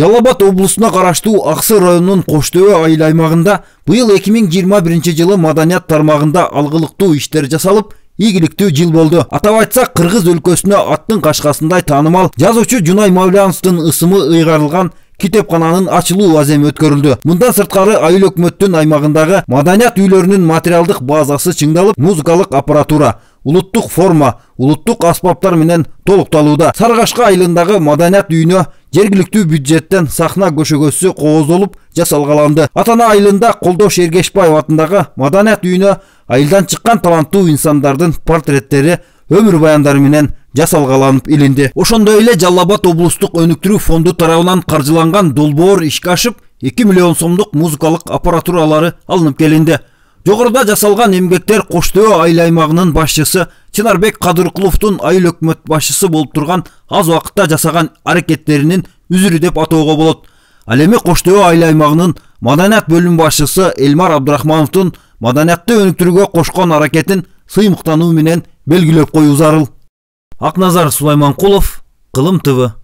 Жалал Абад облусуна караштуу Аксы районунун Коштөбө айыл аймагында быйыл 2021 жылы маданият тармагында алгылыктуу иштер жасалып, ийгиликтүү жыл болду. Атап айтсак, Кыргыз өлкөсүнө аттын кашкасындай таанымал жазуучу Жунай Мавлановдун ысымы ыйгарылган китепкананын ачылуу аземи өткөрүлдү. Мындан сырткары айыл өкмөттүн аймагындагы маданият үйлөрүнүн материалдык базасы чыңдалып, музыкалык аппаратура, улуттук форма, улуттук аспаптар менен толукталууда. Сарыгашка айылындагы маданият үйүнө жергиликтүү бюджеттен сахна көшөгөсү кооздолуп жасалгаланды. Атана айылында Колдош Эргешбаев атындагы маданият үйүнө айылдан чыккан таланттуу инсандардын портреттери, өмүр баяндары менен жасалгаланып илинди. Ошондой эле Жалал Абад облустук өнүктүрүү фонду тарабынан каржыланган долбоор ишке ашып, 2 миллион сомдук музыкалык аппаратуралары алынып келинди. Жогоруда жасалган эмгектер Коштөбө айыл аймагынын башчысы Чынарбек Кадыркуловдун айыл өкмөт башчысы болуп турган аз убакытта жасаган аракеттеринин үзүрү деп атоого болот. Ал эми Коштөбө айыл аймагынын маданият бөлүм башчысы Элмар Абдрахмановдун маданиятты өнүктүрүүгө кошкон аракетин сыймыктануу менен белгилеп коюу зарыл. Акназар Сулайманкулов, Кылым ТВ.